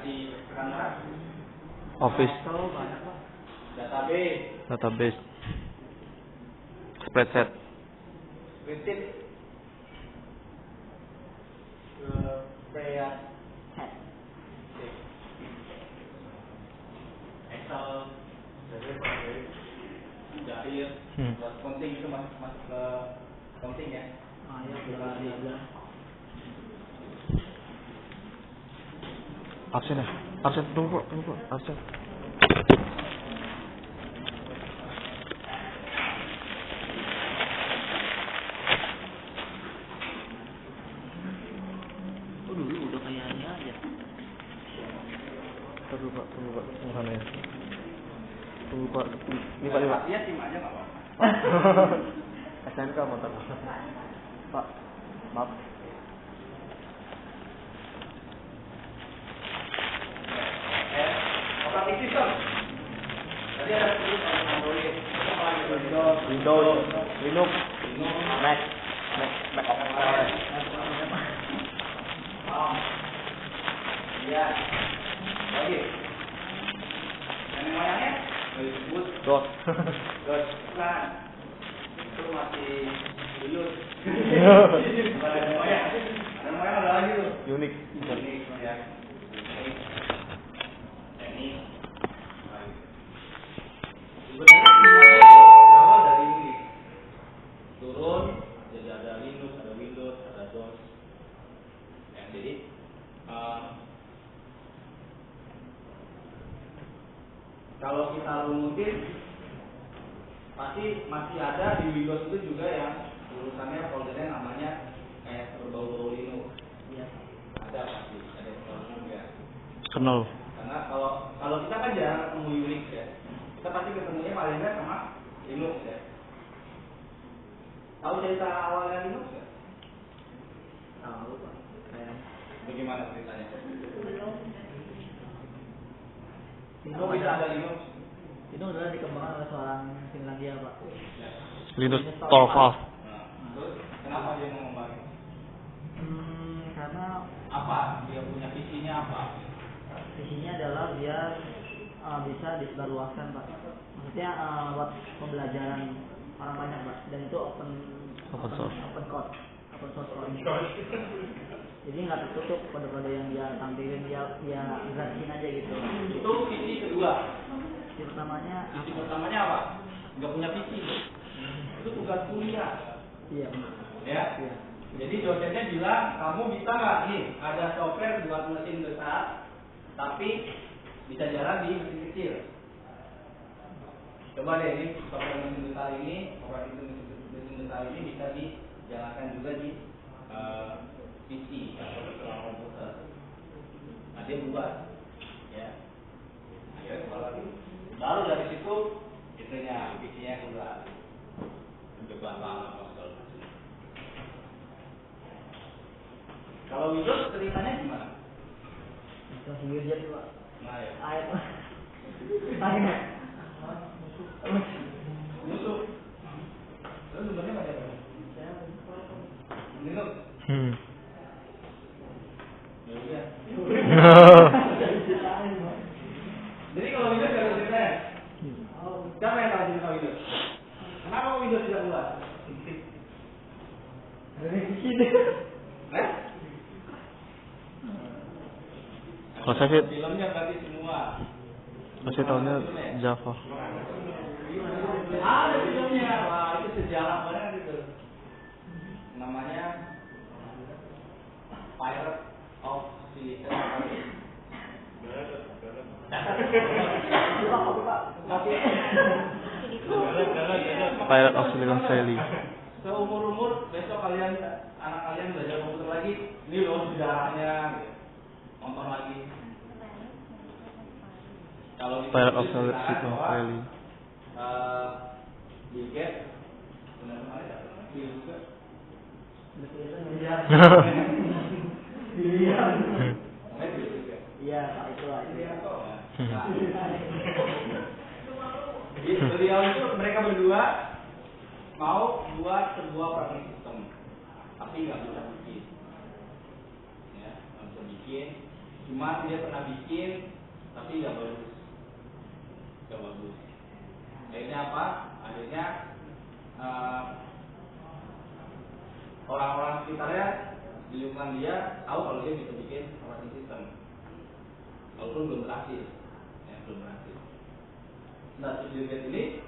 aplikasi kantor, Office, database, spreadsheet, Excel, Jahir, accounting itu masuk ke accounting ya. absen ya, absen tunggu absen. Dulu udah kayaknya aja. Tunggu pak, mana ya? Tunggu pak, ini pak. Iya tim aja nggak apa-apa. SNK motor. Pak, maaf. Operating system. Tadi ada Android, Windows, Linux, Mac OS. Iya. Lagi. Yang moyangnya disebut DOS. Nah, itu masih dulu. Ada moyang ada lagi tuh. Unix. Ya. Berawal dari Unix. Turun, jadi ada Linux, ada Windows, ada DOS. Ya, jadi kalau kita rumutin pasti masih ada di Windows itu juga yang tulisannya foldernya namanya kayak berbau-bau Linux. Iya. Ada pasti, ada yang ya. Kenal. Karena kalau kita kan jarang ketemu Unix ya. Kita pasti ketemunya paling nggak sama Linux ya. Tahu cerita awalnya Linux ya? Tahu Pak. Bagaimana ceritanya? Kok bisa ada Linux? Itu adalah dikembangkan oleh seorang Finlandia, Pak. Linux Torvalds. Terus kenapa dia mau ngembangin? Karena Apa? Dia punya visinya apa? visinya adalah dia bisa disebarluaskan, Pak. Maksudnya buat pembelajaran orang banyak, Pak. Dan itu open source code. Jadi nggak tertutup kode-kode yang dia tampilin, dia gratisin aja gitu. Itu visi kedua. Visi pertamanya apa? Nggak punya visi. Itu tugas kuliah. Iya. Ya. Iya. Jadi dosennya bilang kamu bisa nggak nih ada software buat mesin besar, tapi bisa jalan di mesin kecil. Coba deh ini software mesin besar ini, operasi mesin besar ini bisa dijalankan juga di PC atau virtual komputer. Nah dia buat, ya. Akhirnya baru dari situ itunya PC-nya keluar. Kebanggaan apa segala macam. Kalau Windows ceritanya gimana? Masih wirjet, Pak. Nah ya. Air. Musuh. Terus sebenarnya macam apa? Linux. Ya udah. Jadi kalau Windows gak ada ceritanya. Siapa yang tahu cerita Windows? Kenapa Windows tidak keluar? Dari sini. Kalau saya sih, Filmnya berarti semua. saya tahunya Java. Ada filmnya, wah itu sejarah banget itu. Namanya Pirate of Silicon Valley. Pirate of Silicon Valley. Seumur besok anak kalian belajar komputer lagi, ini loh sejarahnya, gitu. Nonton lagi. Kalau Pirate of Silicon Valley. Bill Gates, benar-benar ya, Bill juga. Iya, Pak, itulah. Beliau itu mereka berdua mau buat sebuah operating system, tapi nggak bisa bikin, ya, nggak bisa bikin. cuma dia pernah bikin tapi nggak bagus. Akhirnya apa? Akhirnya orang-orang sekitarnya di lingkungan dia tahu kalau dia bisa bikin operating system, walaupun belum berhasil, ya, belum berhasil. Nah, si Bill Gates ini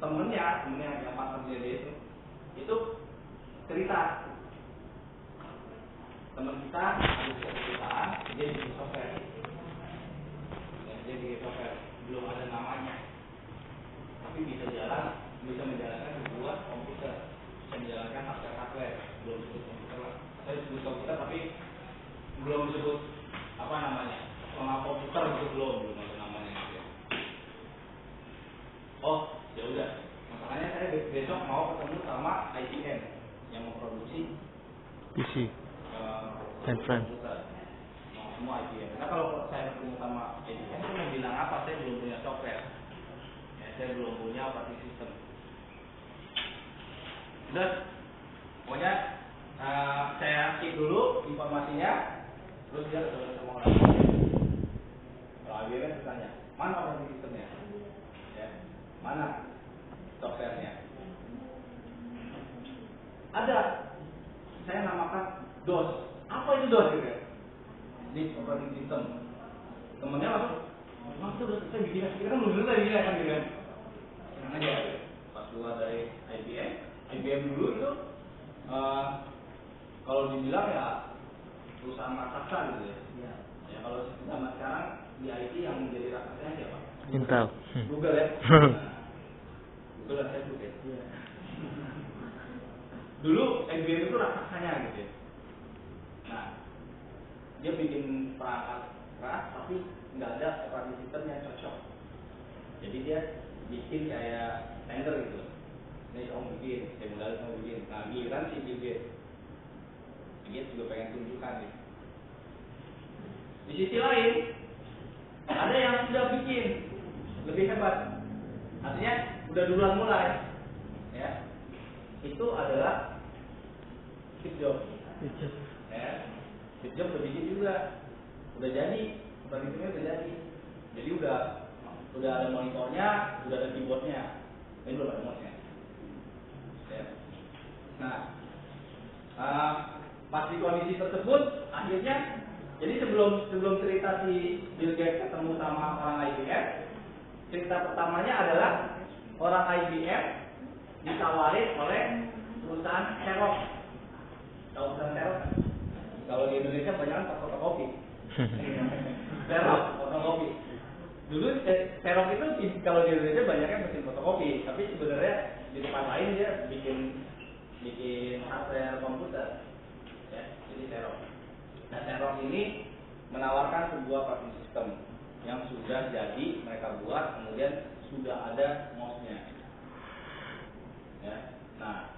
temennya yang partnernya dia itu cerita, teman kita ada perusahaan dia bikin software, ya, dia bikin software belum ada namanya, tapi bisa menjalankan sebuah komputer, bisa menjalankan hardware, belum disebut komputer lah. Saya disebut komputer tapi belum disebut apa namanya, komputer itu belum ada namanya gitu ya. Oh ya udah, makanya saya besok mau ketemu sama IBM yang memproduksi PC mainframe. Semua IBM. Nah kalau saya ketemu sama IBM, saya mau bilang apa? Saya belum punya software, ya, saya belum punya operating system. Dan pokoknya saya keep dulu informasinya, terus dia ketemu sama orang IBM. Kalau IBM bertanya, mana operating systemnya? Ya, mana softwarenya? Ada. Saya namakan DOS. Apa itu DOS gitu ya? Disk operating system. Temennya langsung udah selesai bikin, kita kan belum selesai bikin kan gitu kan? Senang aja. Pas keluar dari IBM dulu itu kalau dibilang ya perusahaan raksasa gitu ya. Ya kalau zaman sekarang di IT yang menjadi raksasanya siapa? Intel. Google ya. Google dan Facebook ya. Dulu IBM itu raksasanya gitu ya. Nah, dia bikin perangkat keras tapi nggak ada operating system yang cocok. Jadi dia bikin kayak tender gitu. Ini kamu bikin, saya modal kamu bikin. Nah, giliran si Bill Gates juga pengen tunjukkan gitu. Di sisi lain ada yang sudah bikin lebih hebat. Artinya udah duluan mulai. Ya. Itu adalah Steve Jobs. Ya. Steve Jobs udah bikin juga, udah jadi, operatingnya udah jadi. Jadi udah ada monitornya, udah ada keyboardnya, ini belum ada mouse-nya. Ya. Nah, pas di kondisi tersebut, akhirnya, jadi sebelum cerita si Bill Gates ketemu sama orang IBM, cerita pertamanya adalah orang IBM ditawarin oleh perusahaan Xerox. Tahu perusahaan Xerox? Kalau di Indonesia banyak kan fotokopi. Xerox, fotokopi. Dulu Xerox itu kalau di Indonesia banyaknya mesin fotokopi, tapi sebenarnya di tempat lain dia bikin hardware komputer. Ya, jadi Xerox. Nah, Xerox ini menawarkan sebuah operating system yang sudah jadi mereka buat, kemudian sudah ada mouse-nya. Ya. Nah,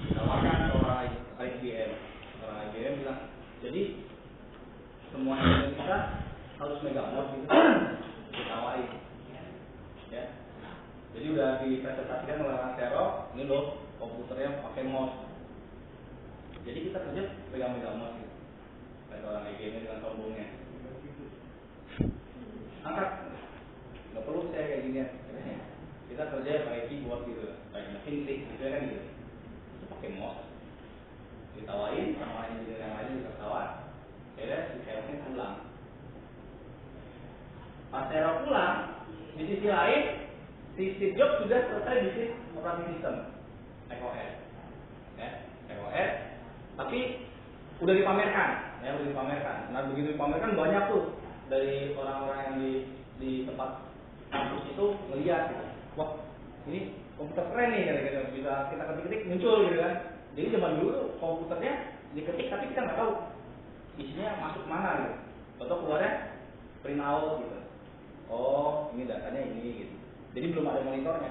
ditawarkan orang IBM. Orang IBM bilang, jadi semua Indonesia harus megang mouse gitu. Ditawarin. Ya. Jadi udah dipresentasikan oleh orang Xerox, ini loh komputernya pakai mouse. Jadi kita kerja pegang-pegang mouse gitu. Kata orang IBM dengan sombongnya. Angkat, nggak perlu saya kayak gini ya. Kita kerja pakai keyboard gitu, pakai mesin klik gitu kan gitu. Itu pakai mouse. Ditawarin, sama engineer yang lain juga tawar. Akhirnya si Xeroxnya pulang. Pas Xerox pulang, di sisi lain, si Steve Jobs sudah selesai bikin operating system, macOS. Ya, macOS. Tapi udah dipamerkan, ya udah dipamerkan. Nah begitu dipamerkan banyak tuh dari orang-orang yang di tempat kampus itu melihat gitu. Wah, ini komputer keren nih, gitu. Bisa kita ketik-ketik muncul gitu kan. Jadi zaman dulu tuh komputernya diketik tapi kita nggak tahu isinya masuk mana gitu. Atau keluarnya print out gitu. Oh, ini datanya ini gitu. Jadi belum ada monitornya.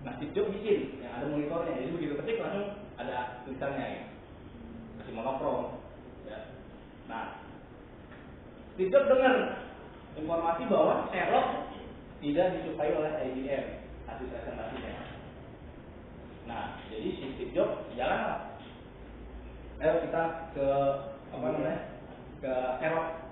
Nah, Steve Jobs bikin yang ada monitornya. Jadi begitu ketik langsung ada tulisannya ya. Masih monokrom. Ya. Nah, Steve Jobs dengar informasi bahwa Xerox tidak disukai oleh IBM hasil presentasinya. Nah, jadi si Steve Jobs jalan lah. Ayo kita ke ke Xerox.